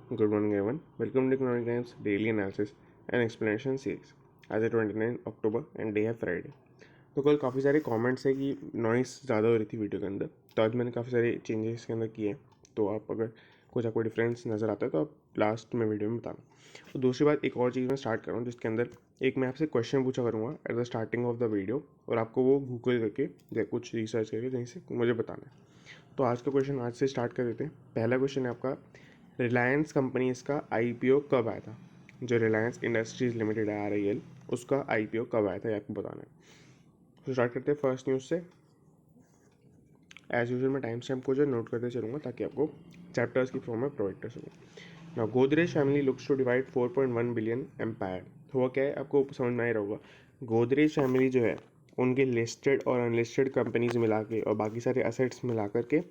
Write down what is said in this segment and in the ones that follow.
Good morning, everyone. Welcome to Economic Times Daily Analysis and Explanation Series. आज है 29 October and day है Friday. तो कल काफ़ी सारे कमेंट्स है कि नॉइस ज़्यादा हो रही थी वीडियो के अंदर, तो आज मैंने काफ़ी सारे चेंजेस के अंदर किए हैं। तो आप अगर कुछ आपको डिफरेंस नज़र आता है तो आप लास्ट में वीडियो में बताना। तो दूसरी बात, एक और चीज़ मैं स्टार्ट कर रहा हूँ जिसके अंदर एक मैं आपसे क्वेश्चन पूछा करूँगा at the starting of the video, और आपको वो गूगल करके या कुछ रिसर्च करके कहीं से मुझे बताना है। तो आज का क्वेश्चन आज से स्टार्ट कर देते हैं। पहला क्वेश्चन है आपका, रिलायंस कंपनीज का आईपीओ कब आया था? जो रिलायंस इंडस्ट्रीज लिमिटेड है RIL, उसका आईपीओ कब आया था ये आपको बताना है। तो स्टार्ट करते हैं फर्स्ट न्यूज़ से। एज यूजुअल मैं टाइम स्टैम्प को जो नोट करते चलूँगा ताकि आपको चैप्टर्स की फॉर्म में प्रोवाइड कर सकूँ। Now Godrej family looks to divide 4.1 billion empire. हुआ क्या है आपको समझ में आ ही रहा होगा। गोदरेज फैमिली जो है उनके लिस्टेड और अनलिस्टेड कंपनीज मिला के और बाकी सारे असेट्स मिला करके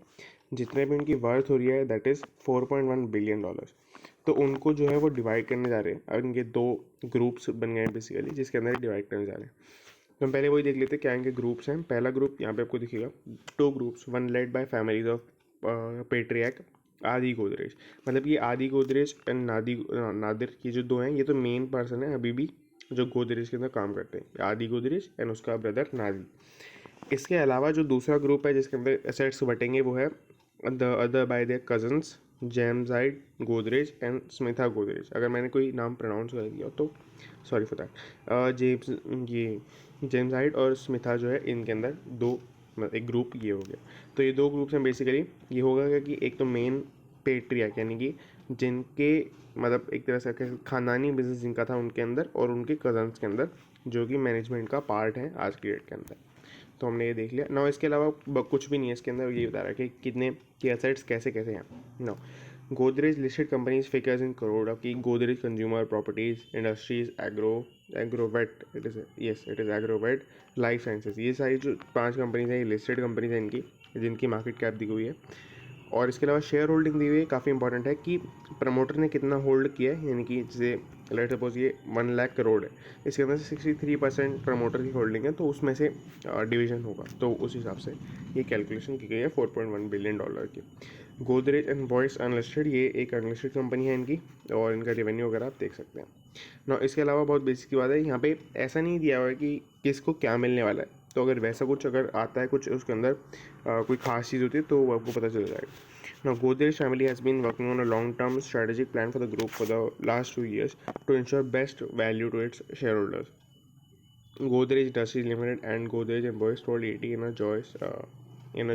जितने भी उनकी वर्थ हो रही है दैट इज़ 4.1 बिलियन डॉलर्स। तो उनको जो है वो डिवाइड करने जा रहे हैं और इनके दो ग्रुप्स बन गए हैं बेसिकली, जिसके अंदर डिवाइड करने जा रहे हैं। तो हम पहले वही देख लेते हैं क्या इनके ग्रुप्स हैं। पहला ग्रुप यहाँ पे आपको दिखेगा, two groups, one led by families of patriarch आदि गोदरेज। मतलब ये आदि गोदरेज एंड नादिर, ये जो दो हैं ये तो मेन पर्सन है अभी भी जो गोदरेज के अंदर काम करते हैं, आदि गोदरेज एंड उसका ब्रदर नादी। इसके अलावा जो दूसरा ग्रुप है जिसके अंदर एसेट्स बटेंगे वो है the other by their cousins Jamshyd Godrej and Smita Godrej. अगर मैंने कोई नाम प्रोनाउंस कर दिया तो सॉरी फॉर दैट। ये जेम्साइड और स्मिथा जो है इनके अंदर दो, एक ग्रुप ये हो गया। तो ये दो ग्रुप्स हैं बेसिकली। ये होगा कि एक तो मेन पेट्रियाक यानी कि जिनके मतलब एक तरह से खानदानी बिजनेस जिनका था उनके अंदर, और उनके कजन्स के अंदर जो कि मैनेजमेंट का पार्ट है आज की डेट के अंदर। तो हमने ये देख लिया। नाउ इसके अलावा कुछ भी नहीं है इसके अंदर, ये बता रहा है कि कितने के एसेट्स कैसे कैसे हैं। Now Godrej listed companies figures in crore की Godrej consumer properties industries Agrovet, it is Agrovet life sciences. ये सारी जो 5 कंपनीज हैं ये लिस्टेड कंपनीज हैं इनकी, जिनकी मार्केट कैप दी हुई है। और इसके अलावा शेयर होल्डिंग दी हुई है। काफ़ी इंपॉर्टेंट है कि प्रमोटर ने कितना होल्ड किया है, यानी कि जैसे लेट सपोज ये 1 लाख करोड़ है, इसके अंदर से 63% प्रमोटर की होल्डिंग है, तो उसमें से डिवीजन होगा, तो उस हिसाब से ये कैलकुलेशन की गई है 4.1 बिलियन डॉलर की। गोदरेज एंड बॉयस अनलिस्टेड, ये एक अनलिस्टेड कंपनी है इनकी, और इनका रेवेन्यू वगैरह आप देख सकते हैं ना। इसके अलावा बहुत बेसिक की बात है, यहाँ पे ऐसा नहीं दिया हुआ है कि किसको क्या मिलने वाला है। तो अगर वैसा कुछ अगर आता है कुछ उसके अंदर कोई खास चीज़ होती है तो वो आपको पता चल जाएगा। Now, Godrej family has been working on a long-term strategic plan for the group for the last 2 years to ensure best value to its shareholders. Godrej Industries Limited and Godrej and Boyce told ET in a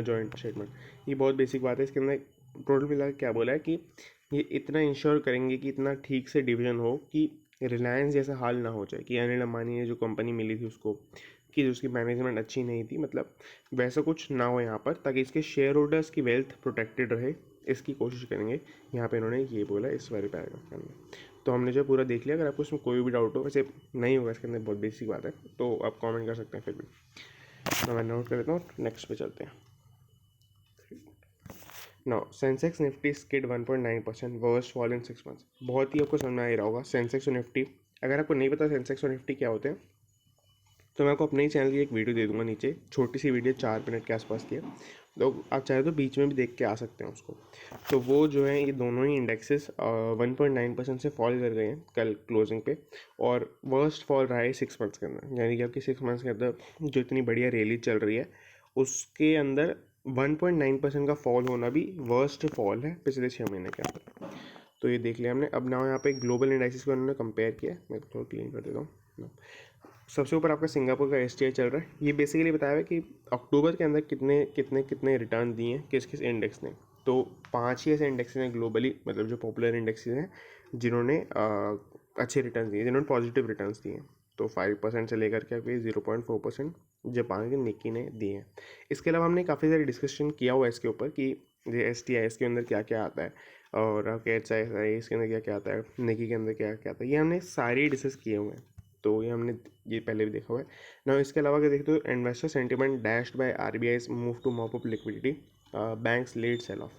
joint statement. ये बहुत basic बात है। इसके अंदर total मिला के क्या बोला है कि ये इतना इंश्योर करेंगे कि इतना ठीक से डिवीजन हो कि रिलायंस जैसा हाल ना हो जाए कि अनिल अंबानी ने जो कंपनी मिली थी उसको, कि उसकी मैनेजमेंट अच्छी नहीं थी, मतलब वैसा कुछ ना हो यहाँ पर, ताकि इसके शेयर होल्डर्स की वेल्थ प्रोटेक्टेड रहे, इसकी कोशिश करेंगे। यहाँ पे इन्होंने ये बोला इस वाले पैराग्राफ के अंदर। तो हमने जो पूरा देख लिया। अगर आपको इसमें कोई भी डाउट हो, वैसे नहीं होगा इसके अंदर, बहुत बेसिक बात है, तो आप कमेंट कर सकते हैं फिर भी। तो मैं नोट कर लेता हूँ, नेक्स्ट पे चलते हैं। Now Sensex Nifty skid 1.9%, worst fall in 6 months. बहुत ही आपको समझ में आ ही रहा होगा सेंसेक्स और निफ्टी। अगर आपको नहीं पता सेंसेक्स और निफ्टी क्या होते हैं तो मैं आपको अपने ही चैनल की एक वीडियो दे दूंगा नीचे, छोटी सी वीडियो 4 मिनट के आसपास की है, तो आप चाहे तो बीच में भी देख के आ सकते हैं उसको। तो वो जो है ये दोनों ही इंडेक्सेस 1.9% से फॉल कर गए हैं कल क्लोजिंग पे, और वर्स्ट फॉल रहा है 6 मंथ्स के अंदर। यानी कि आपकी 6 मंथ्स के अंदर जो इतनी बढ़िया रैली चल रही है उसके अंदर 1.9% का फॉल होना भी वर्स्ट फॉल है पिछले 6 महीने के अंदर। तो ये देख लिया हमने। अब ना यहाँ पे ग्लोबल इंडाइसिस को उन्होंने कंपेयर किया, मैं थोड़ा क्लीन कर देता हूँ। सबसे ऊपर आपका सिंगापुर का STI चल रहा है। ये बेसिकली बताया है कि अक्टूबर के अंदर कितने कितने कितने रिटर्न दिए हैं किस किस इंडेक्स ने। तो 5 ही ऐसे इंडेक्सेस हैं ग्लोबली, मतलब जो पॉपुलर इंडेक्सेस हैं जिन्होंने अच्छे रिटर्न दिए, जिन्होंने पॉजिटिव रिटर्न्स दिए हैं। तो 5% से लेकर के अभी 0.4% जापान के निक्की ने दिए हैं। इसके अलावा हमने काफ़ी सारी डिस्कशन किया हुआ है इसके ऊपर कि STI इसके अंदर क्या क्या आता है, और KHI इसके अंदर क्या क्या आता है, निकी के अंदर क्या क्या आता है, ये हमने सारी डिस्कस किए हुए हैं। तो ये हमने ये पहले भी देखा हुआ है ना। इसके अलावा अगर देखते हो, investor sentiment dashed by RBI's move to mop up liquidity, banks led sell off.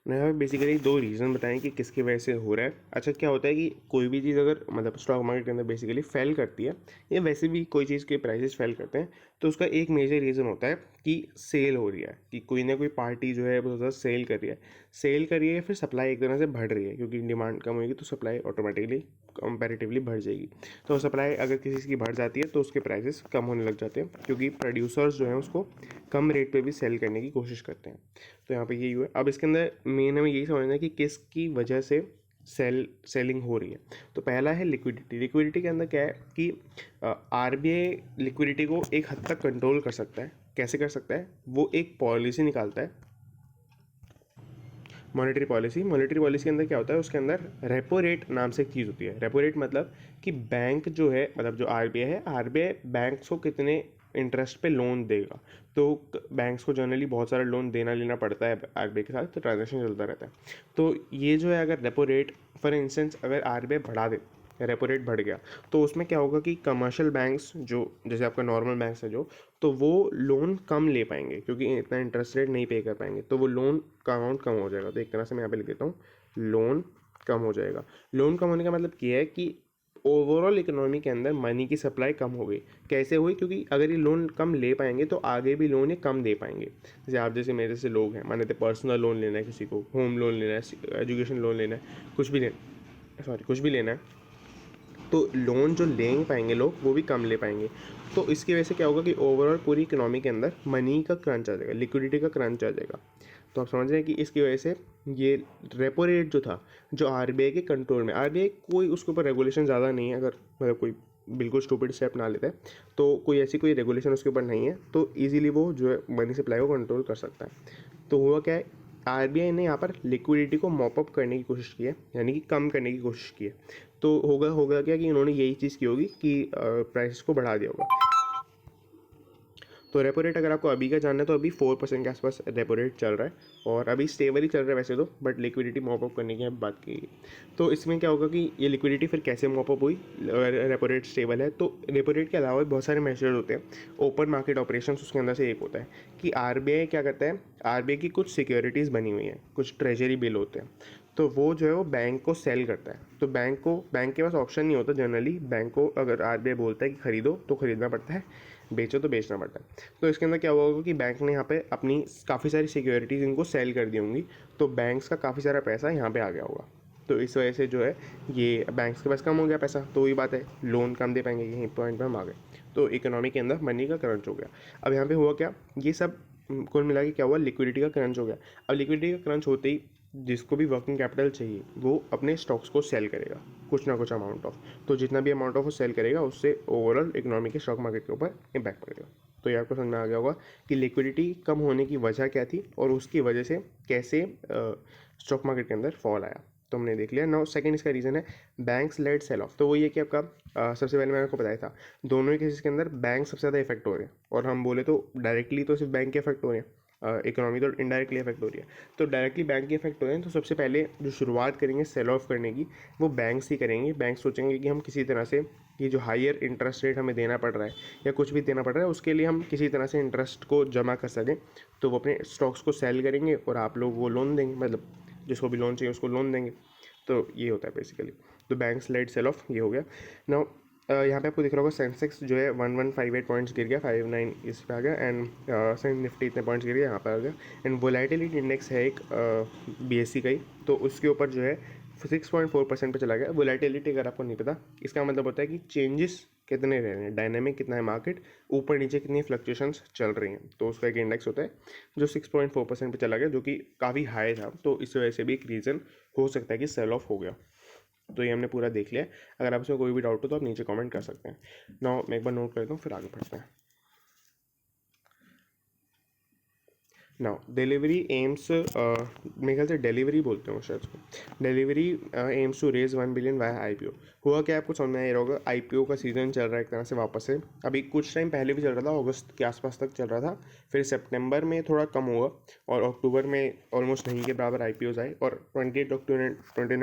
मैंने बेसिकली 2 रीज़न बताएं कि किसकी वजह से हो रहा है। अच्छा, क्या होता है कि कोई भी चीज़ अगर मतलब स्टॉक मार्केट के अंदर बेसिकली फेल करती है, या वैसे भी कोई चीज़ के प्राइसेस फेल करते हैं, तो उसका एक मेजर रीज़न होता है कि सेल हो रही है, कि कोई ना कोई पार्टी जो है बहुत ज़्यादा सेल कर रही है। सेल कर रही है, फिर सप्लाई एक तरह से बढ़ रही है, क्योंकि डिमांड कम होगी तो सप्लाई ऑटोमेटिकली कंपैरेटिवली बढ़ जाएगी। तो सप्लाई अगर किसी की बढ़ जाती है तो उसके प्राइसेस कम होने लग जाते हैं, क्योंकि प्रोड्यूसर्स जो हैं उसको कम रेट पे भी सेल करने की कोशिश करते हैं। तो यहाँ पे यही हुआ। अब इसके अंदर मेन हमें यही समझना है कि किसकी वजह से सेलिंग हो रही है। तो पहला है लिक्विडिटी। लिक्विडिटी के अंदर क्या है कि आरबीआई लिक्विडिटी को एक हद तक कंट्रोल कर सकता है। कैसे कर सकता है? वो एक पॉलिसी निकालता है, मॉनेटरी पॉलिसी। मॉनेटरी पॉलिसी के अंदर क्या होता है, उसके अंदर रेपो रेट नाम से एक चीज़ होती है। रेपो रेट मतलब कि बैंक जो है, मतलब जो आरबीआई है, आरबीआई बैंक्स को कितने इंटरेस्ट पे लोन देगा। तो बैंक्स को जनरली बहुत सारा लोन देना लेना पड़ता है आरबीआई के साथ, तो ट्रांजेक्शन चलता रहता है। तो ये जो है, अगर रेपो रेट फॉर इंस्टेंस अगर आरबीआई बढ़ा दे, रेपो रेट बढ़ गया, तो उसमें क्या होगा कि कमर्शियल बैंक्स जो जैसे आपका नॉर्मल बैंक्स है जो, तो वो लोन कम ले पाएंगे, क्योंकि इतना इंटरेस्ट रेट नहीं पे कर पाएंगे, तो वो लोन का अमाउंट कम हो जाएगा। तो एक तरह से मैं यहाँ पे लिख देता हूँ, लोन कम हो जाएगा। लोन कम होने का मतलब ये है कि ओवरऑल इकोनॉमी के अंदर मनी की सप्लाई कम हो गई। कैसे हुई? क्योंकि अगर ये लोन कम ले पाएंगे तो आगे भी लोन ये कम दे पाएंगे। जैसे आप जैसे मेरे से लोग हैं, मान लेते पर्सनल लोन लेना है, किसी को होम लोन लेना है, एजुकेशन लोन लेना है, कुछ भी लेना है, तो लोन जो ले पाएंगे लोग वो भी कम ले पाएंगे। तो इसकी वजह से क्या होगा कि ओवरऑल पूरी इकोनॉमी के अंदर मनी का क्रंच आ जाएगा, लिक्विडिटी का क्रंच आ जाएगा। तो आप समझ रहे हैं कि इसकी वजह से ये रेपो रेट जो था, जो आरबीआई के कंट्रोल में, आरबीआई कोई उसके ऊपर रेगुलेशन ज़्यादा नहीं है, अगर मतलब कोई बिल्कुल स्टूपिड स्टेप ना लेता है तो कोई ऐसी कोई रेगुलेशन उसके ऊपर नहीं है, तो ईजिली वो जो है मनी सप्लाई को कंट्रोल कर सकता है। तो हुआ क्या है, आरबीआई ने यहाँ पर लिक्विडिटी को मॉप अप करने की कोशिश की है, यानी कि कम करने की कोशिश की है। तो होगा होगा क्या कि इन्होंने यही चीज़ की होगी कि प्राइस को बढ़ा दिया होगा। तो रेपो रेट अगर आपको अभी का जानना है तो अभी 4% के आसपास रेपो रेट चल रहा है, और अभी स्टेबल ही चल रहा है वैसे तो, बट लिक्विडिटी मॉप अप करने की हम बात की। तो इसमें क्या होगा कि ये लिक्विडिटी फिर कैसे मॉप अप हुई? रेपो रेट स्टेबल है तो रेपो रेट के अलावा भी बहुत सारे मेजर्स होते हैं। ओपन मार्केट ऑपरेशंस उसके अंदर से एक होता है कि आरबीआई क्या करता है, आरबीआई की कुछ सिक्योरिटीज़ बनी हुई हैं, कुछ ट्रेजरी बिल होते हैं, तो वो जो है वो बैंक को सेल करता है। तो बैंक के पास ऑप्शन नहीं होता जनरली, बैंक को अगर आरबीआई बोलता है कि खरीदो तो खरीदना पड़ता है, बेचो तो बेचना पड़ता है। तो इसके अंदर क्या हुआ होगा कि बैंक ने यहाँ पे अपनी काफ़ी सारी सिक्योरिटीज़ इनको सेल कर दी होंगी, तो बैंक्स का काफ़ी सारा पैसा यहाँ पे आ गया होगा। तो इस वजह से जो है ये बैंक्स के पास कम हो गया पैसा, तो वही बात है, लोन कम दे पाएंगे, यही पॉइंट पे हम आ गए। तो इकोनॉमी के अंदर मनी का क्रंच हो गया। अब यहाँ पे हुआ क्या, ये सब कुल मिला के क्या हुआ, लिक्विडिटी का क्रंच हो गया। अब लिक्विडिटी का क्रंच होते ही जिसको भी वर्किंग कैपिटल चाहिए वो अपने स्टॉक्स को सेल करेगा, कुछ ना कुछ अमाउंट ऑफ। तो जितना भी अमाउंट ऑफ वो सेल करेगा उससे ओवरऑल इकोनॉमी के स्टॉक मार्केट के ऊपर इम्पैक्ट पड़ेगा। तो ये आपको समझ में आ गया होगा कि लिक्विडिटी कम होने की वजह क्या थी और उसकी वजह से कैसे स्टॉक मार्केट के अंदर फॉल आया। तो हमने देख लिया। नाउ सेकंड इसका रीज़न है बैंक्स लेड सेल ऑफ। तो वो ये कि आपका सबसे पहले मैंने आपको बताया था, दोनों ही केसेस के अंदर बैंक सबसे ज़्यादा इफेक्ट हो रहे हैं, और हम बोले तो डायरेक्टली तो सिर्फ बैंक के इफेक्ट हो रहे हैं, इकोनॉमी तो इनडायरेक्टली इफेक्ट हो रही है। तो डायरेक्टली बैंक के इफेक्ट हो रहे हैं, तो सबसे पहले जो शुरुआत करेंगे सेल ऑफ करने की वो बैंक्स ही करेंगे। बैंक सोचेंगे कि हम किसी तरह से ये जो हायर इंटरेस्ट रेट हमें देना पड़ रहा है या कुछ भी देना पड़ रहा है उसके लिए हम किसी तरह से इंटरेस्ट को जमा कर सकें, तो वो अपने स्टॉक्स को सेल करेंगे और आप लोग वो लोन देंगे, मतलब जिसको भी लोन चाहिए उसको लोन देंगे। तो ये होता है बेसिकली। तो बैंक्स लेड सेल ऑफ ये हो गया। नाउ यहाँ पे आपको दिख रहा होगा सेंसेक्स जो है 1158 पॉइंट्स गिर गया, 59 इस पे आ गया, एंड निफ्टी इतने पॉइंट्स गिर गया यहाँ पर आ गया। एंड वोलेटिलिटी इंडेक्स है एक बीएससी का ही, तो उसके ऊपर जो है 6.4% पे चला गया। वोलेटिलिटी अगर आपको नहीं पता, इसका मतलब होता है कि चेंजेस कितने रह रहे हैं, डायनेमिक कितना है मार्केट, ऊपर नीचे कितनी फ्लक्चुएशंस चल रही हैं, तो उसका एक इंडेक्स होता है जो 6.4% पे चला गया, जो कि काफ़ी हाई था। तो इस वजह से भी एक रीज़न हो सकता है कि सेल ऑफ हो गया। तो ये हमने पूरा देख लिया। अगर आप इसमें कोई भी डाउट हो तो आप नीचे कमेंट कर सकते हैं। नाउ मैं एक बार नोट कर देता हूँ, फिर आगे बढ़ते हैं। नाउ डिलीवरी एम्स, मेरे ख्याल से डिलीवरी बोलते हैं शायद उसको, Delhivery aims to raise 1 billion via IPO. हुआ क्या, आपको समझ में आ रहा होगा, आईपीओ का सीज़न चल रहा है एक तरह से वापस से। अभी कुछ टाइम पहले भी चल रहा था, अगस्त के आसपास तक चल रहा था, फिर सितंबर में थोड़ा कम हुआ और अक्टूबर में ऑलमोस्ट नहीं के बराबर आईपीओज आए, और 29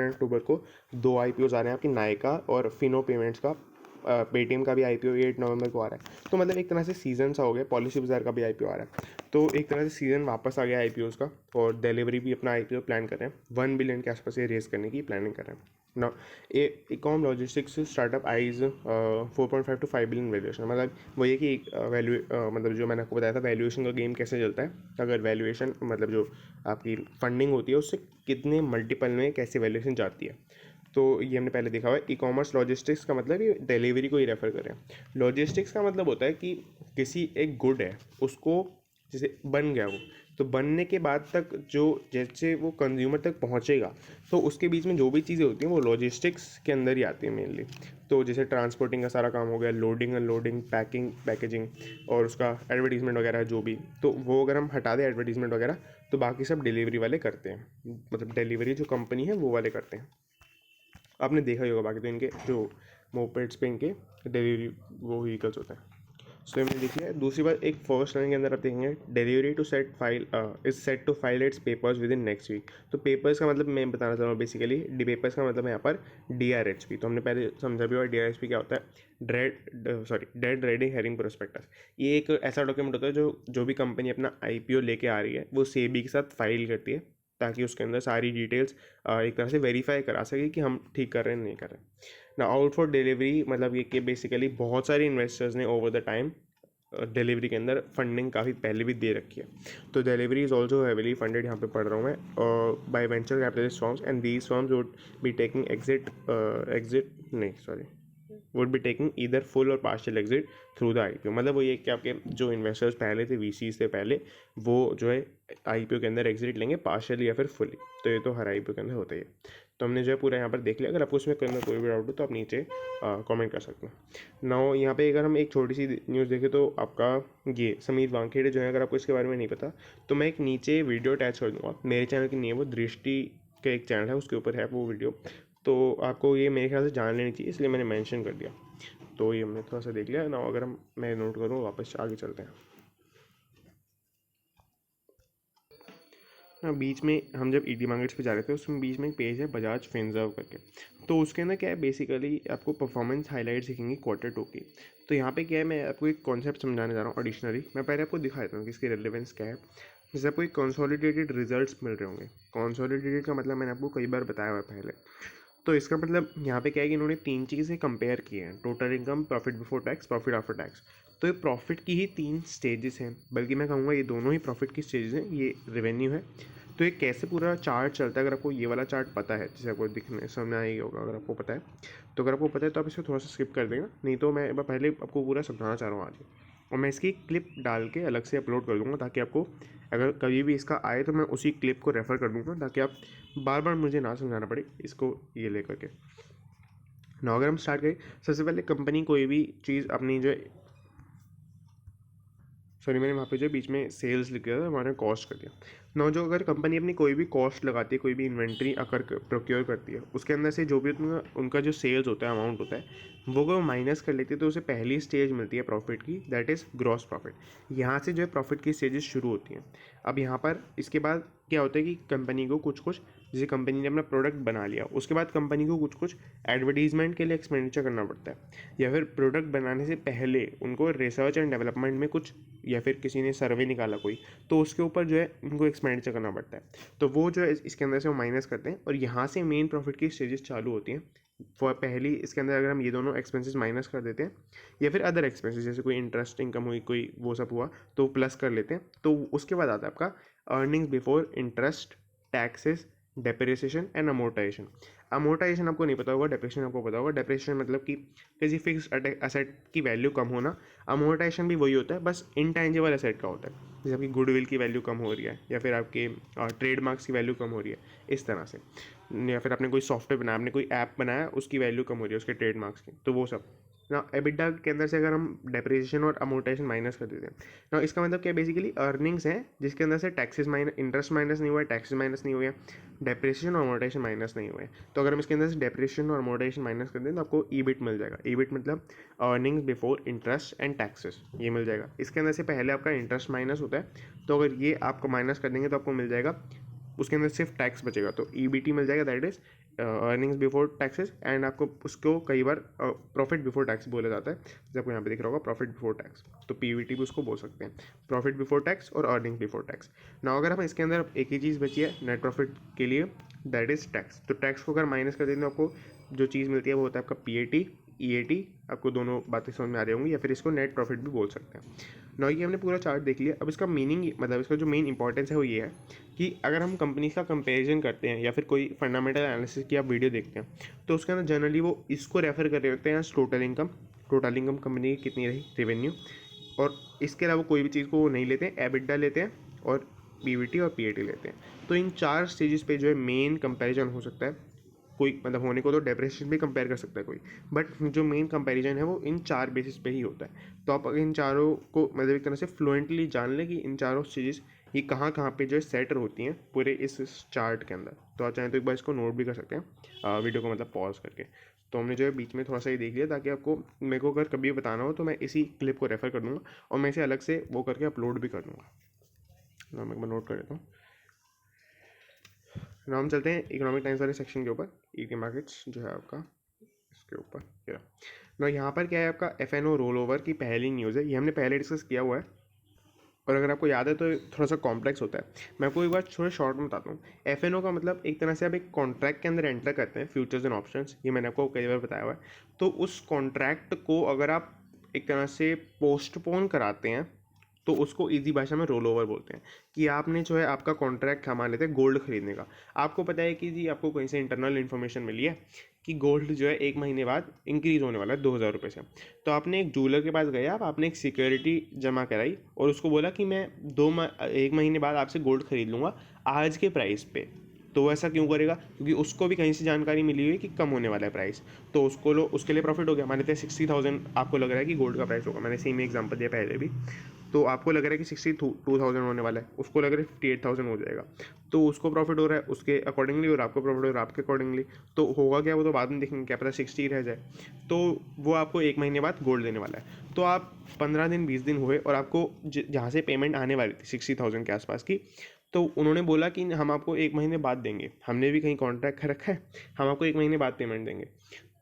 अक्टूबर को 2 आईपीओज आ रहे हैं आपकी, नायका और फिनो पेमेंट्स का। पेटीएम का भी आईपीओ 8 नवंबर को आ रहा है। तो मतलब एक तरह से सीजन सा हो गया, पॉलिसी बाजार का भी आईपीओ आ रहा है, तो एक तरह से सीजन वापस आ गया आईपीओज का, और डिलीवरी भी अपना आईपीओ प्लान कर रहे हैं, 1 बिलियन के आसपास ये रेस करने की प्लानिंग कर रहे हैं। ना e com logistics startup eyes 4.5 to 5 billion valuation, मतलब वो ये कि एक मतलब जो मैंने आपको बताया था वैल्यूएशन का गेम कैसे चलता है, अगर वैल्यूएशन मतलब जो आपकी फंडिंग होती है उससे कितने मल्टीपल में कैसे वैल्यूएशन जाती है। तो ये हमने पहले देखा हुआ है। ई कॉमर्स लॉजिस्टिक्स का मतलब ये डिलीवरी को ही रेफर करें। लॉजिस्टिक्स का मतलब होता है कि किसी एक गुड है उसको जैसे बन गया वो, तो बनने के बाद तक जो जैसे वो कंज्यूमर तक पहुंचेगा तो उसके बीच में जो भी चीज़ें होती हैं वो लॉजिस्टिक्स के अंदर ही आती हैं मेनली। तो जैसे ट्रांसपोर्टिंग का सारा काम हो गया, लोडिंग अनलोडिंग, पैकिंग पैकेजिंग और उसका एडवर्टीजमेंट वगैरह जो भी, तो वो अगर हम हटा दें एडवर्टीजमेंट वगैरह तो बाकी सब डिलीवरी वाले करते हैं, मतलब डिलीवरी जो कंपनी है वो वाले करते हैं। आपने देखा ही होगा बाकी तो इनके जो मोपेड्स पे इनके डिलीवरी वो व्हीकल्स होते हैं। सो हमने देख लिया। दूसरी बात, एक फर्स्ट लाइन के अंदर आप देखेंगे Delhivery to set file is set to file its papers within next week. तो पेपर्स का मतलब मैं बताना चाह रहा हूँ बेसिकली, डी पेपर्स का मतलब है यहाँ पर DRHP। तो हमने पहले समझा भी हुआ DRHP क्या होता है, डेड रेडी हेरिंग प्रोस्पेक्टस। ये एक ऐसा डॉक्यूमेंट होता है जो भी कंपनी अपना IPO लेके आ रही है वो सेबी के साथ फाइल करती है ताकि उसके अंदर सारी डिटेल्स एक तरह से वेरीफाई करा सके कि हम ठीक कर रहे हैं नहीं कर रहे हैं ना। आउट फॉर डिलीवरी मतलब ये कि बेसिकली बहुत सारे इन्वेस्टर्स ने ओवर द टाइम डिलीवरी के अंदर फंडिंग काफ़ी पहले भी दे रखी है। तो delivery is also heavily funded, यहाँ पे पढ़ रहा हूँ मैं, by venture capitalist firms and these firms would be taking would be taking either full or partial exit through the IPO। मतलब वो ये कि आपके जो इन्वेस्टर्स पहले थे VC से पहले वो जो है IPO के अंदर एग्जिट लेंगे पार्शियली या फिर फुली। तो ये तो हर IPO के अंदर होता ही है। तो हमने जो है पूरा यहाँ पर देख लिया। अगर आपको इसमें करना कोई भी डाउट हो तो आप नीचे कमेंट कर सकते हैं। नाउ यहाँ पे अगर हम एक छोटी सी न्यूज़ देखें तो आपका ये समीर वानखेड़े जो है, अगर आपको इसके बारे में नहीं पता तो मैं एक नीचे वीडियो अटैच कर दूँगा। मेरे चैनल की नहीं है वो, दृष्टि का एक चैनल है उसके ऊपर है वो वीडियो, तो आपको ये मेरे ख्याल से जान लेनी चाहिए इसलिए मैंने मेंशन कर दिया। तो ये हमने थोड़ा सा देख लिया ना। अगर मैं नोट करूँ वापस आगे चलते हैं ना। बीच में हम जब ED मार्केट्स पे जा रहे थे उसमें बीच में एक पेज है बजाज फिनजर्व करके। तो उसके अंदर क्या है बेसिकली आपको परफॉर्मेंस हाईलाइट्स दिखेंगी Q2 की। तो यहाँ पे क्या है, मैं आपको एक कॉन्सेप्ट समझाने जा रहा हूँ ऑडिशनरी। मैं पहले आपको दिखा देता हूँ कि इसकी रेलेवेंस क्या है। जैसे आपको एक कंसोलिडेटेड रिजल्ट्स मिल रहे होंगे। कंसोलिडेटेड का मतलब मैंने आपको कई बार बताया हुआ है पहले। तो इसका मतलब यहाँ पे क्या है कि इन्होंने 3 चीज़ें कंपेयर की हैं, total income, profit before tax, profit after tax. तो ये प्रॉफिट की ही 3 स्टेजेस हैं, बल्कि मैं कहूँगा ये दोनों ही प्रॉफिट की स्टेजेस हैं। ये रेवेन्यू है। तो ये कैसे पूरा चार्ट चलता है, अगर आपको ये वाला चार्ट पता है, जैसे आपको दिखने सामने आएगा होगा, अगर आपको पता है तो, अगर आपको पता है तो आप इसको थोड़ा सा स्किप कर देगा, नहीं तो मैं पहले आपको पूरा समझाना चाह रहा हूँ आज। और मैं इसकी क्लिप डाल के अलग से अपलोड कर दूँगा ताकि आपको अगर कभी भी इसका आए तो मैं उसी क्लिप को रेफ़र कर दूँगा ताकि आप बार बार मुझे ना समझाना पड़े इसको ये लेकर के ना। अगर हम स्टार्ट करें, सबसे पहले कंपनी कोई भी चीज़ अपनी जो मैंने वहाँ पे जो बीच में सेल्स लिख दिया था हमारे कॉस्ट कर दिया ना। जो अगर कंपनी अपनी कोई भी कॉस्ट लगाती है, कोई भी इन्वेंट्री अगर प्रोक्योर करती है, उसके अंदर से जो भी उनका जो सेल्स होता है, अमाउंट होता है, वो अगर माइनस कर लेती है तो उसे पहली स्टेज मिलती है प्रॉफिट की, दैट इज़ ग्रॉस प्रॉफिट। यहाँ से जो है प्रॉफिट की स्टेजेस शुरू होती हैं। अब यहाँ पर इसके बाद क्या होता है कि कंपनी को कुछ कुछ, जैसे कंपनी ने अपना प्रोडक्ट बना लिया उसके बाद कंपनी को कुछ कुछ एडवर्टीजमेंट के लिए एक्सपेंडिचर करना पड़ता है, या फिर प्रोडक्ट बनाने से पहले उनको रिसर्च एंड डेवलपमेंट में कुछ, या फिर किसी ने सर्वे निकाला कोई, तो उसके ऊपर जो है उनको एक्सपेंडिचर करना पड़ता है। तो वो जो है इसके अंदर से वो माइनस करते हैं और यहाँ से मेन प्रॉफिट की स्टेजेस चालू होती हैं। पहली इसके अंदर अगर हम ये दोनों एक्सपेंसेस माइनस कर देते हैं, या फिर अदर एक्सपेंसेस जैसे कोई इंटरेस्ट इनकम हुई, कोई वो सब हुआ तो प्लस कर लेते हैं, तो उसके बाद आता है आपका earnings before interest, taxes, depreciation and amortisation. Amortisation आपको नहीं पता होगा, डेप्रिसिएशन आपको पता होगा। डेप्रिसिएशन मतलब कि किसी फिक्स असेट की वैल्यू कम होना। अमोर्टाइजेशन भी वही होता है, बस इनटेंजिबल असेट का होता है, जैसे आपकी गुडविल की वैल्यू कम हो रही है, या फिर आपके ट्रेडमार्क्स की वैल्यू कम हो रही है, इस तरह से। या फिर आपने कोई सॉफ्टवेयर बनाया, आपने कोई ऐप बनाया, उसकी वैल्यू कम हो रही है उसके ट्रेडमार्क्स की, तो वो सब ना। एबिटा के अंदर से अगर हम डेप्रिसिएशन और अमोर्टाइजेशन माइनस कर देते हैं ना, इसका मतलब क्या, बेसिकली अर्निंग्स हैं जिसके अंदर से टैक्सेस माइनस, इंटरेस्ट माइनस नहीं हुआ है, टैक्सेस माइनस नहीं हुए, डेप्रिसिएशन और अमोर्टाइजेशन माइनस नहीं हुए। तो अगर हम इसके अंदर से डेप्रिसिएशन और अमोर्टाइजेशन माइनस कर दें तो आपको ईबिट मिल जाएगा। ईबिट मतलब earnings before interest and taxes, ये मिल जाएगा। इसके अंदर से पहले आपका इंटरेस्ट माइनस होता है, तो अगर ये आपको माइनस कर देंगे तो आपको मिल जाएगा, उसके अंदर सिर्फ टैक्स बचेगा, तो ईबीटी मिल जाएगा, that is earnings before taxes. And आपको उसको कई बार प्रॉफिट बिफोर टैक्स बोला जाता है, जैसे आपको यहाँ पे दिख रहा होगा प्रॉफिट बिफोर टैक्स, तो पीवीटी भी उसको बोल सकते हैं, प्रॉफिट बिफोर टैक्स और अर्निंग बिफोर टैक्स ना। अगर हम इसके अंदर एक ही चीज़ बची है नेट प्रॉफिट के लिए, दैट इज़ टैक्स। तो टैक्स को अगर माइनस कर दें तो आपको जो चीज़ मिलती है वो होता है आपका PAT, EAT। आपको दोनों बातें समझ में आ रही होंगी, या फिर इसको नेट प्रॉफिट भी बोल सकते हैं। ना ये हमने पूरा चार्ट देख लिया। अब इसका मीनिंग, मतलब इसका जो मेन इंपॉर्टेंस है वो ये है कि अगर हम कंपनी का कंपैरिजन करते हैं या फिर कोई फंडामेंटल एनालिसिस की आप वीडियो देखते हैं, तो उसके अंदर जनरली वो इसको रेफर कर रहे होते हैं total income. Total income company की कितनी रही, रेवेन्यू, और इसके अलावा कोई भी चीज़ को वो नहीं लेते हैं। एबिटा लेते हैं और PBT और PAT लेते हैं। तो इन 4 स्टेजेस पे जो है मेन कंपैरिजन हो सकता है। कोई मतलब होने को तो डेप्रिसिएशन भी कंपेयर कर सकता है कोई, बट जो मेन कंपैरिजन है वो इन 4 बेसिस पे ही होता है। तो आप अगर इन चारों को मतलब एक तरह से फ्लुएंटली जान लें कि इन चारों चीज़ ये कहाँ कहाँ पे जो है सेटर होती हैं पूरे इस चार्ट के अंदर। तो आप चाहें तो एक बार इसको नोट भी कर सकते हैं वीडियो को मतलब पॉज करके। तो हमने जो है बीच में थोड़ा सा ही देख लिया, ताकि आपको मेरे को अगर कभी बताना हो तो मैं इसी क्लिप को रेफर कर दूँगा और मैं इसे अलग से वो करके अपलोड भी कर दूँगा। मैं एक बार नोट कर देता हूँ। नाम हम चलते हैं इकोनॉमिक टाइम्स वाले सेक्शन के ऊपर, ET मार्केट्स जो है आपका इसके ऊपर। ना यहाँ पर क्या है आपका FNO रोल ओवर की पहली न्यूज़ है। ये हमने पहले डिस्कस किया हुआ है, और अगर आपको याद है तो थोड़ा सा कॉम्प्लेक्स होता है। मैं आपको एक बार थोड़ा शॉर्ट में बताता हूँ। FNO का मतलब एक तरह से आप एक कॉन्ट्रैक्ट के अंदर एंटर करते हैं, फ्यूचर्स एंड ऑप्शंस। ये मैंने आपको कई बार बताया हुआ है। तो उस कॉन्ट्रैक्ट को अगर आप एक तरह से पोस्टपोन कराते हैं तो उसको इजी भाषा में रोल ओवर बोलते हैं। कि आपने जो है आपका कॉन्ट्रैक्ट मान लेते हैं गोल्ड खरीदने का। आपको पता है कि जी आपको कहीं से इंटरनल इन्फॉर्मेशन मिली है कि गोल्ड जो है 1 महीने बाद इंक्रीज़ होने वाला है 2,000 रुपये से। तो आपने एक ज्वेलर के पास गए, आपने एक सिक्योरिटी जमा कराई और उसको बोला कि मैं 1 महीने बाद आपसे गोल्ड खरीद लूँगा आज के प्राइस पे। तो वो ऐसा क्यों करेगा, क्योंकि उसको भी कहीं से जानकारी मिली हुई है कि कम होने वाला है प्राइस। तो उसके लिए प्रॉफिट हो गया। मान लेते हैं 60,000 आपको लग रहा है कि गोल्ड का प्राइस होगा, मैंने सेम एग्जांपल दिया पहले भी। तो आपको लग रहा है कि 62,000 होने वाला है, उसको लग रहा है 58,000 हो जाएगा। तो उसको प्रॉफिट हो रहा है उसके अकॉर्डिंगली और आपको प्रॉफिट हो रहा है आपके अकॉर्डिंगली। तो होगा क्या, वो तो बाद में देखेंगे, क्या पता 60 रह जाए। तो वो आपको 1 महीने बाद गोल्ड देने वाला है। तो आप 15 दिन 20 दिन हुए और आपको जहाँ से पेमेंट आने वाली थी 60,000 के आसपास की, तो उन्होंने बोला कि हम आपको 1 महीने बाद देंगे। हमने भी कहीं कॉन्ट्रैक्ट कर रखा है, हम आपको 1 महीने बाद पेमेंट देंगे।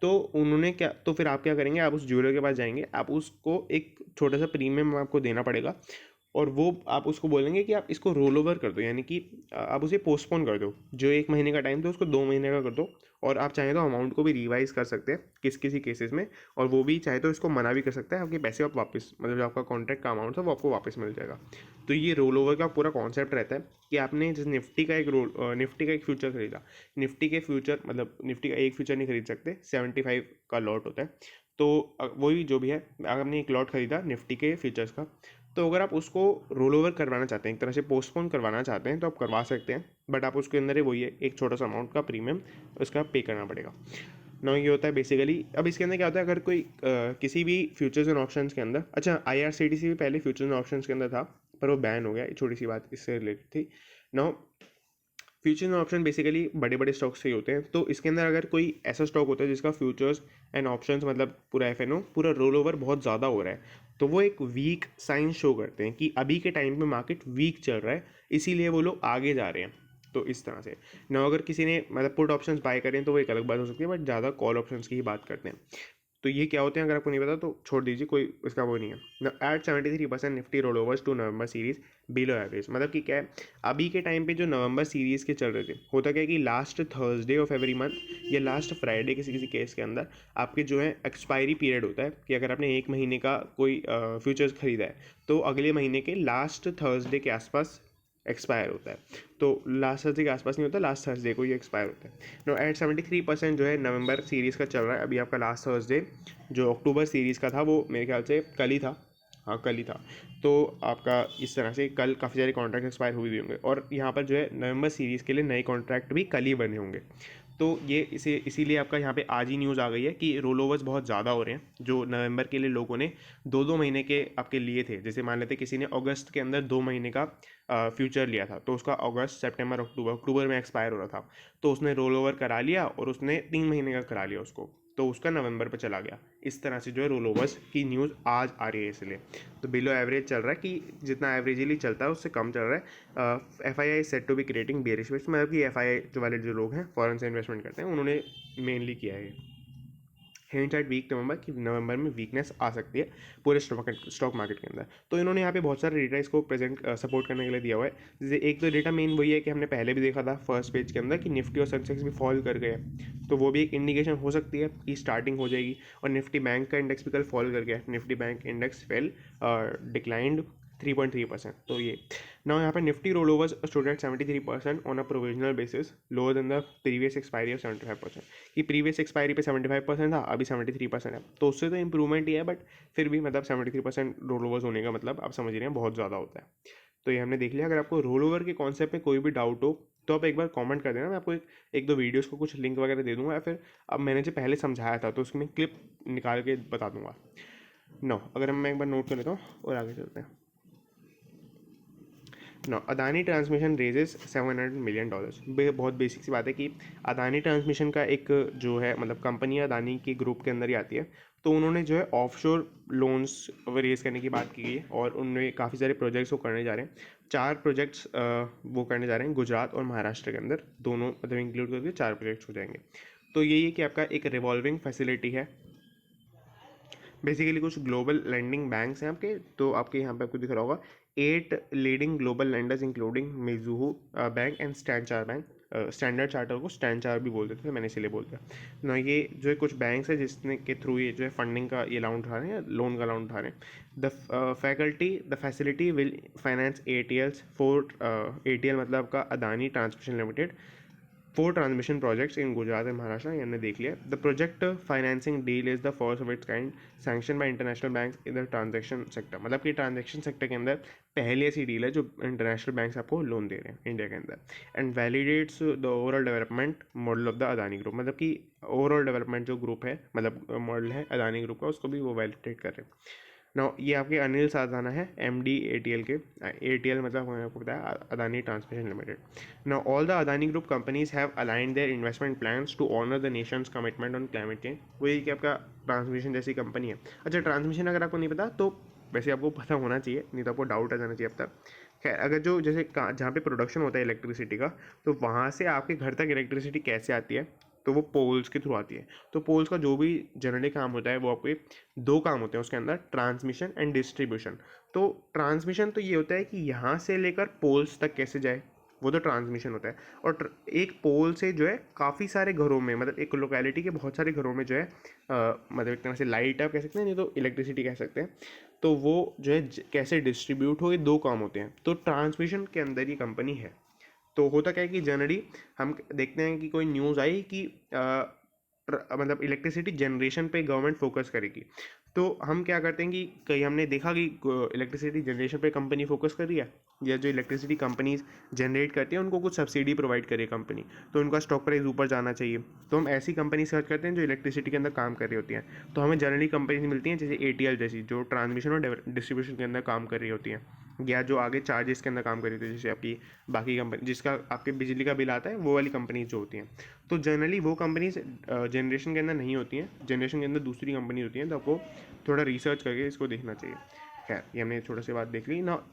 तो उन्होंने क्या, तो फिर आप क्या करेंगे, आप उस ज्वेलर के पास जाएंगे, आप उसको एक छोटा सा प्रीमियम आपको देना पड़ेगा, और वो आप उसको बोलेंगे कि आप इसको रोल ओवर कर दो, यानी कि आप उसे पोस्टपोन कर दो। जो 1 महीने का टाइम था उसको 2 महीने का कर दो। और आप चाहें तो अमाउंट को भी रिवाइज कर सकते हैं किसी केसेस में, और वो भी चाहे तो इसको मना भी कर सकता है। आपके पैसे आप वापस, मतलब जो आपका कॉन्ट्रैक्ट का अमाउंट था वो आपको वापस मिल जाएगा। तो ये रोल ओवर का पूरा कॉन्सेप्ट रहता है कि आपने जिस निफ्टी का एक फ्यूचर खरीदा। निफ्टी के फ्यूचर मतलब निफ्टी का एक फ्यूचर नहीं खरीद सकते, 75 का लॉट होता है। तो वही जो भी है, अगर आपने एक लॉट खरीदा निफ्टी के फ्यूचर्स का, तो अगर आप उसको रोल ओवर करवाना चाहते हैं, एक तरह से पोस्टपोन करवाना चाहते हैं, तो आप करवा सकते हैं। बट आप उसके अंदर ही वही है, एक छोटा सा अमाउंट का प्रीमियम उसका पे करना पड़ेगा। ना ये होता है बेसिकली। अब इसके अंदर क्या होता है, अगर कोई किसी भी फ्यूचर्स एंड ऑप्शंस के अंदर, अच्छा IRCTC भी पहले फ्यूचर्स एंड ऑप्शंस के अंदर था, पर वो बैन हो गया। ये छोटी सी बात इससे रिलेटेड थी। Now futures and option basically बड़े बड़े स्टॉक्स से ही होते हैं। तो इसके अंदर अगर कोई ऐसा स्टॉक होता है जिसका फ्यूचर्स एंड ऑप्शंस मतलब पूरा FNO पूरा रोल ओवर बहुत ज़्यादा हो रहा है, तो वो एक वीक साइन शो करते हैं कि अभी के टाइम पे मार्केट वीक चल रहा है, इसीलिए वो लोग आगे जा रहे हैं। तो इस तरह से ना, अगर किसी ने मतलब पुट ऑप्शंस बाय करें तो वो एक अलग बात हो सकती है, बट ज़्यादा कॉल ऑप्शंस की ही बात करते हैं। तो ये क्या होते हैं, अगर आपको नहीं पता तो छोड़ दीजिए, कोई इसका वो नहीं है। At 73% Nifty rollovers to November series below average. मतलब कि क्या है, अभी के टाइम पे जो नवंबर सीरीज़ के चल रहे थे, होता क्या है कि last Thursday of every month या लास्ट फ्राइडे किसी किसी केस के अंदर आपके जो है एक्सपायरी पीरियड होता है कि अगर आपने 1 महीने का कोई फ्यूचर्स खरीदा है तो अगले महीने के लास्ट थर्सडे के आसपास एक्सपायर होता है। तो लास्ट थर्सडे के आसपास नहीं होता, लास्ट थर्सडे को ही एक्सपायर होता है। नो एट 73% जो है नवंबर सीरीज़ का चल रहा है। अभी आपका लास्ट थर्सडे जो अक्टूबर सीरीज़ का था वो मेरे ख्याल से कल ही था, हाँ कल ही था। तो आपका इस तरह से कल काफ़ी सारे कॉन्ट्रैक्ट एक्सपायर हुए भी होंगे, और यहाँ पर जो है नवंबर सीरीज़ के लिए नए कॉन्ट्रैक्ट भी कल ही बने होंगे। तो ये इसीलिए आपका यहाँ पे आज ही न्यूज़ आ गई है कि रोल ओवर्स बहुत ज़्यादा हो रहे हैं। जो नवंबर के लिए लोगों ने 2-2 महीने के आपके लिए थे, जैसे मान लेते किसी ने अगस्त के अंदर 2 महीने का फ्यूचर लिया था, तो उसका अगस्त सितंबर अक्टूबर में एक्सपायर हो रहा था, तो उसने रोल ओवर करा लिया और उसने 3 महीने का करा लिया उसको, तो उसका नवंबर पे चला गया। इस तरह से जो है रोल ओवर्स की न्यूज़ आज आ रही है इसलिए। तो बिलो एवरेज चल रहा है, कि जितना एवरेजली चलता है उससे कम चल रहा है। FII set to be creating bearish base, मतलब कि FII जो वाले जो लोग हैं फॉरेन से इन्वेस्टमेंट करते हैं उन्होंने मेनली किया है। हिंट्स एट वीक नवंबर कि नवंबर में वीकनेस आ सकती है पूरे स्टॉक मार्केट के अंदर। तो इन्होंने यहाँ पे बहुत सारे डेटा इसको प्रेजेंट सपोर्ट करने के लिए दिया हुआ है। जैसे एक तो डेटा मेन वही है कि हमने पहले भी देखा था फर्स्ट पेज के अंदर कि निफ्टी और सेंसेक्स भी फॉल कर गए, तो वो भी एक इंडिकेशन हो सकती है कि स्टार्टिंग हो जाएगी। और निफ्टी बैंक का इंडेक्स भी कल फॉल कर गया, Nifty bank index fell declined 3.3%। तो ये नाउ यहाँ पे Nifty rollovers stood at 73% on a provisional basis, lower than the previous expiry of 75%। कि प्रीवियस एक्सपायरी पे 75% था, अभी 73% है, तो उससे तो इंप्रूवमेंट ही है, बट फिर भी मतलब 73% रोल ओवर्स होने का मतलब आप समझ रहे हैं बहुत ज़्यादा होता है। तो ये हमने देख लिया। अगर आपको रोल ओवर के कॉन्सेप्ट में कोई भी डाउट हो तो आप एक बार कमेंट कर देना, मैं आपको एक दो वीडियोस को कुछ लिंक वगैरह दे दूंगा, या फिर अब मैंने जो पहले समझाया था तो उसमें क्लिप निकाल के बता दूंगा। नो, अगर मैं एक बार नोट कर लेता हूँ और आगे चलते हैं। No, Adani transmission raises $700 million. बहुत बेसिक सी बात है कि अदानी ट्रांसमिशन का एक जो है मतलब कंपनी अदानी के ग्रुप के अंदर ही आती है, तो उन्होंने जो है ऑफशोर लोन्स रेज करने की बात की है और उनमें काफ़ी सारे प्रोजेक्ट्स वो करने जा रहे हैं। 4 प्रोजेक्ट्स वो करने जा रहे हैं गुजरात और महाराष्ट्र के अंदर, दोनों मतलब इंक्लूड करके 4 प्रोजेक्ट्स हो जाएंगे। तो यही है कि आपका एक रिवॉल्विंग फैसिलिटी है, बेसिकली कुछ ग्लोबल लैंडिंग बैंक्स हैं आपके, तो आपके यहाँ पे आपको दिख रहा होगा 8 leading global landers including Mizuho bank and stand bank. Standard charter को स्टैंड चार भी बोल देते थे, मैंने इसीलिए बोल दिया ना। ये जो है कुछ बैंक्स है जिसने के थ्रू ये जो है फंडिंग का ये लाउंड उठा रहे हैं, लोन का लाउंड उठा रहे हैं। The facility will finance ATLs for ATL मतलब आपका Adani transmission limited 4 transmission projects in Gujarat and Maharashtra, ये हमने देख लिया। The project financing deal is the first of its kind sanction bye international banks in the transaction sector, मतलब कि transaction sector के अंदर पहली ऐसी डील है जो इंटरनेशनल बैंक्स आपको लोन दे रहे हैं इंडिया के अंदर। And validates the overall development model of the Adani group, मतलब कि ओवरऑल डेवलपमेंट जो ग्रुप है मतलब मॉडल है अदानी ग्रुप का, उसको भी वो वैलिडेट कर रहे हैं। ना ये आपके अनिल साधाना है MD ATL के। ATL मतलब मैंने आपको बताया अदानी ट्रांसमिशन लिमिटेड। ना all the Adani group companies have aligned their investment plans to honour the nation's commitment on climate change. वही कि आपका ट्रांसमिशन जैसी कंपनी है। अच्छा, ट्रांसमिशन अगर आपको नहीं पता तो वैसे आपको पता होना चाहिए, नहीं तो आपको डाउट आ जाना चाहिए अब तक। खैर, अगर जो जैसे जहाँ पे प्रोडक्शन होता है इलेक्ट्रिसिटी का, तो वहाँ से आपके घर तक इलेक्ट्रिसिटी कैसे आती है, तो वो पोल्स के थ्रू आती है। तो पोल्स का जो भी जनरली काम होता है वो आपके 2 काम होते हैं उसके अंदर, ट्रांसमिशन एंड डिस्ट्रीब्यूशन। तो ट्रांसमिशन तो ये होता है कि यहाँ से लेकर पोल्स तक कैसे जाए, वो तो ट्रांसमिशन होता है। और एक पोल से जो है काफ़ी सारे घरों में, मतलब एक लोकेलिटी के बहुत सारे घरों में जो है मतलब एक तरह से लाइट आप कह सकते हैं, नहीं तो इलेक्ट्रिसिटी कह सकते हैं, तो वो जो है कैसे डिस्ट्रीब्यूट हो, ये 2 काम होते हैं। तो ट्रांसमिशन के अंदर ये कंपनी है। तो होता क्या है कि जनरली हम देखते हैं कि कोई न्यूज़ आई कि मतलब इलेक्ट्रिसिटी जनरेशन पे गवर्नमेंट फोकस करेगी, तो हम क्या करते हैं कि कहीं हमने देखा कि इलेक्ट्रिसिटी जनरेशन पे कंपनी फोकस कर रही है, या जो इलेक्ट्रिसिटी कंपनीज जनरेट करती हैं उनको कुछ सब्सिडी प्रोवाइड करे कंपनी, तो उनका स्टॉक प्राइस ऊपर जाना चाहिए। तो हम ऐसी कंपनी सर्च करते हैं जो इलेक्ट्रिसिटी के अंदर काम कर रही होती हैं, तो हमें जनरली कंपनीज मिलती हैं जैसे ATL जैसी जो ट्रांसमिशन और डिस्ट्रीब्यूशन के अंदर काम कर रही होती हैं, या जो आगे चार्जेस के अंदर काम कर रही होती है जैसे आपकी बाकी कंपनी जिसका आपके बिजली का बिल आता है, वो वाली कंपनीज जो होती हैं। तो जनरली वो कंपनीज जनरेशन के अंदर नहीं होती हैं, जनरेशन के अंदर दूसरी कंपनी होती हैं, तो आपको थोड़ा रिसर्च करके इसको देखना चाहिए। खैर, ये हमने छोटा सी बात देख ली ना।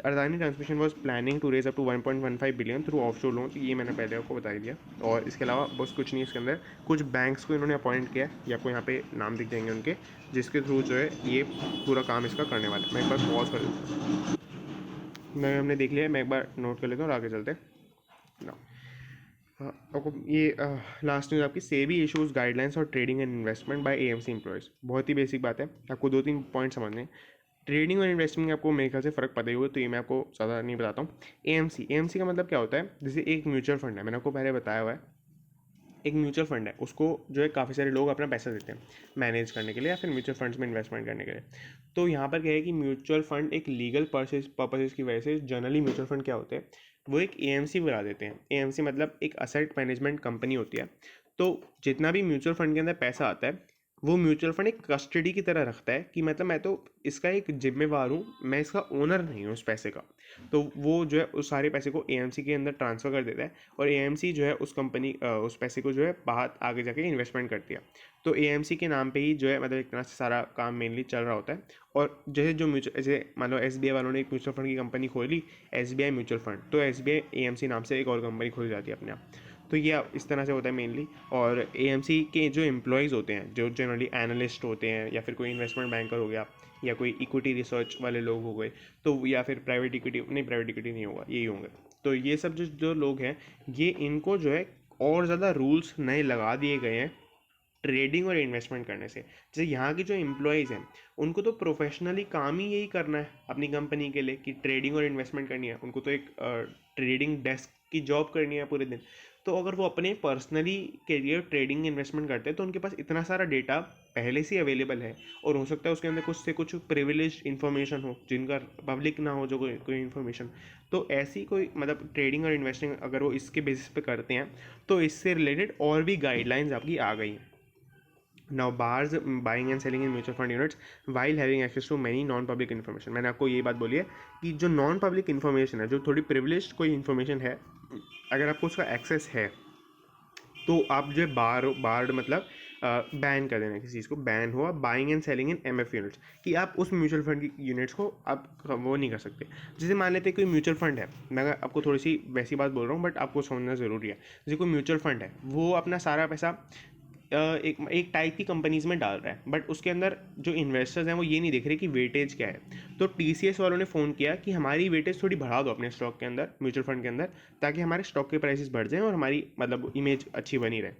Adani transmission was planning to raise up to 1.15 billion through offshore loan, ये मैंने पहले आपको बता ही दिया। और इसके अलावा बस कुछ नहीं, इसके अंदर कुछ बैंक्स को इन्होंने अपॉइंट किया, ये आपको यहाँ पे नाम दिख जाएंगे उनके, जिसके थ्रू जो है ये पूरा काम इसका करने वाला है। मैं एक बार पॉज कर देता हूँ, मैं हमने देख लिया, मैं एक बार नोट कर लेता हूँ और आगे चलते हैं ना। आपको ये लास्ट न्यूज़ आपकी सेबी इशूज़ गाइडलाइंस और trading and investment by AMC employees. बहुत ही बेसिक बात है, आपको 2-3 पॉइंट समझने हैं। ट्रेडिंग और इन्वेस्टिंग में आपको मेरे ख्याल से फ़र्क पता ही होगा, तो ये मैं आपको ज़्यादा नहीं बताता हूँ। AMC का मतलब क्या होता है, जैसे एक म्यूचुअल फंड है, मैंने आपको पहले बताया हुआ है। एक म्यूचुअल फंड है, उसको जो है काफ़ी सारे लोग अपना पैसा देते हैं मैनेज करने के लिए या फिर म्यूचुअल फंड्स में इन्वेस्टमेंट करने के लिए। तो यहाँ पर क्या है कि म्यूचुअल फंड एक लीगल पर्पसेस की वजह से जनरली म्यूचुअल फंड क्या होते हैं, वो एक AMC बना देते हैं। AMC मतलब एक असेट मैनेजमेंट कंपनी होती है। तो जितना भी म्यूचुअल फंड के अंदर पैसा आता है, वो म्यूचुअल फंड एक कस्टडी की तरह रखता है कि मतलब मैं तो इसका एक जिम्मेवार हूँ, मैं इसका ओनर नहीं हूँ उस पैसे का। तो वो जो है उस सारे पैसे को AMC के अंदर ट्रांसफ़र कर देता है, और AMC जो है उस कंपनी उस पैसे को जो है बाहर आगे जाके इन्वेस्टमेंट करती है। तो AMC के नाम पे ही जो है मतलब एक तरह से सारा काम मेनली चल रहा होता है। और जैसे जो म्यूचुअल, जैसे मान लो SBI वालों ने एक म्यूचुअल फंड की कंपनी खोली, SBI म्यूचुअल फंड, तो SBI AMC नाम से एक और कंपनी खोली जाती है अपने आप। तो ये इस तरह से होता है मेनली। और AMC के जो एम्प्लॉयज़ होते हैं, जो जनरली एनालिस्ट होते हैं या फिर कोई इन्वेस्टमेंट बैंकर हो गया या कोई इक्विटी रिसर्च वाले लोग हो गए, तो या फिर प्राइवेट इक्विटी नहीं होगा, यही होंगे। तो ये सब जो जो लोग हैं, ये इनको जो है और ज़्यादा रूल्स नए लगा दिए गए हैं ट्रेडिंग और इन्वेस्टमेंट करने से। जैसे यहाँ की जो एम्प्लॉयज़ हैं, उनको तो प्रोफेशनली काम ही यही करना है अपनी कंपनी के लिए कि ट्रेडिंग और इन्वेस्टमेंट करनी है। उनको तो एक ट्रेडिंग डेस्क की जॉब करनी है पूरे दिन। तो अगर वो अपने पर्सनली के लिए ट्रेडिंग इन्वेस्टमेंट करते हैं, तो उनके पास इतना सारा डेटा पहले से अवेलेबल है, और हो सकता है उसके अंदर कुछ से कुछ प्रिविलेज इन्फॉर्मेशन हो जिनका पब्लिक ना हो, जो कोई इन्फॉर्मेशन। तो ऐसी कोई मतलब ट्रेडिंग और इन्वेस्टिंग अगर वो इसके बेसिस पे करते हैं, तो इससे रिलेटेड और भी गाइडलाइंस आपकी आ गई हैं। Now bars buying and selling in mutual fund units while having access to many non-public information। मैंने आपको ये बात बोली है कि जो नॉन पब्लिक इन्फॉर्मेशन है, जो थोड़ी प्रिविलेज्ड कोई इन्फॉर्मेशन है, अगर आपको उसका एक्सेस है, तो आप जो है बार्ड मतलब बैन कर देना, किसी चीज़ को बैन हुआ buying and selling in MF units, कि आप उस म्यूचुअल फंड की यूनिट्स को आप वो नहीं कर सकते। जैसे मान लेते हैं कोई म्यूचुअल फंड है, मैं आपको थोड़ी सी वैसी बात बोल रहा हूँ, बट आपको समझना ज़रूरी है। जैसे कोई म्यूचुअल फंड है, वो अपना सारा पैसा एक टाइप की कंपनीज में डाल रहा है, बट उसके अंदर जो इन्वेस्टर्स हैं वो ये नहीं देख रहे कि वेटेज क्या है। तो TCS वालों ने फ़ोन किया कि हमारी वेटेज थोड़ी बढ़ा दो अपने स्टॉक के अंदर, म्यूचुअल फंड के अंदर, ताकि हमारे स्टॉक के प्राइसेस बढ़ जाएं और हमारी मतलब इमेज अच्छी बनी रहे।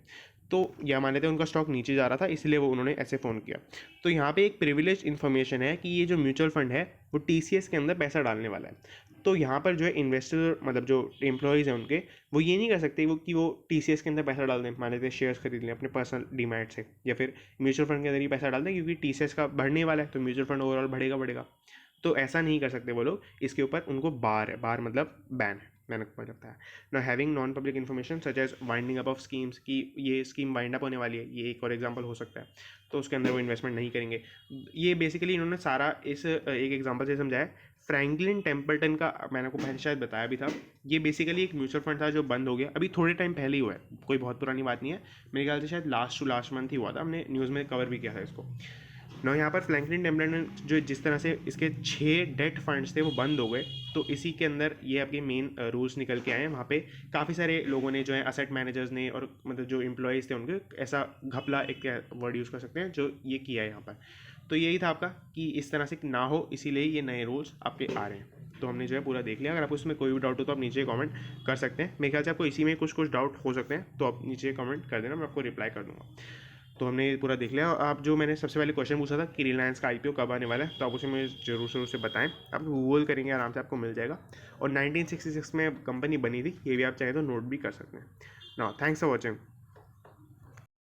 तो या मान लेते हैं उनका स्टॉक नीचे जा रहा था, इसलिए वो उन्होंने ऐसे फ़ोन किया। तो यहाँ पे एक प्रिविलेज इन्फॉर्मेशन है कि ये जो म्यूचुअल फंड है वो TCS के अंदर पैसा डालने वाला है। तो यहाँ पर जो है इन्वेस्टर मतलब जो एम्प्लॉयज़ हैं उनके, वो ये नहीं कर सकते वो TCS के अंदर पैसा डाल दें, मान लेते हैं शेयर्स खरीद लें अपने पर्सनल डीमैट से, या फिर म्यूचुअल फंड के अंदर ही पैसा डाल दें, क्योंकि TCS का बढ़ने वाला है तो म्यूचुअल फंड ओवरऑल बढ़ेगा। तो ऐसा नहीं कर सकते वो लोग। इसके ऊपर उनको बार है, बार मतलब बैन है, मैंने को लगता है ना। Having non public information such as winding up of schemes, कि ये स्कीम वाइंड अप होने वाली है, ये एक और एग्जांपल हो सकता है, तो उसके अंदर वो इन्वेस्टमेंट नहीं करेंगे। ये बेसिकली इन्होंने सारा इस एक एग्जांपल से समझाया। फ्रैंकलिन टेम्पल्टन का मैंने आपको पहले शायद बताया भी था। ये बेसिकली एक म्यूचुअल फंड था जो बंद हो गया, अभी थोड़े टाइम पहले ही हुआ है, कोई बहुत पुरानी बात नहीं है। मेरे ख्याल से शायद लास्ट मंथ ही हुआ था, हमने न्यूज़ में कवर भी किया था इसको। ना यहाँ पर फ्रैंकलिन टेम्पल्टन जो जिस तरह से इसके 6 डेट फंड्स थे वो बंद हो गए, तो इसी के अंदर ये आपके मेन रूल्स निकल के आए हैं। वहाँ पे काफ़ी सारे लोगों ने जो है असेट मैनेजर्स ने और मतलब जो एम्प्लॉयज़ थे उनके ऐसा घपला, एक वर्ड यूज़ कर सकते हैं, जो ये किया है यहाँ पर। तो यही था आपका कि इस तरह से ना हो, इसीलिए ये नए रूल्स आपके आ रहे हैं। तो हमने जो है पूरा देख लिया। अगर आपको इसमें कोई भी डाउट हो तो आप नीचे कमेंट कर सकते हैं। मेरे ख्याल से आपको इसी में कुछ डाउट हो सकते हैं, तो आप नीचे कमेंट कर देना, मैं आपको रिप्लाई कर दूँगा। तो हमने पूरा देख लिया। और आप जो मैंने सबसे पहले क्वेश्चन पूछा था कि रिलायंस का IPO कब आने वाला है, तो आप उसे मुझे ज़रूर से बताएं। आप गूगल करेंगे आराम से आपको मिल जाएगा। और 1966 में कंपनी बनी थी, ये भी आप चाहें तो नोट भी कर सकते हैं। Now thanks for watching.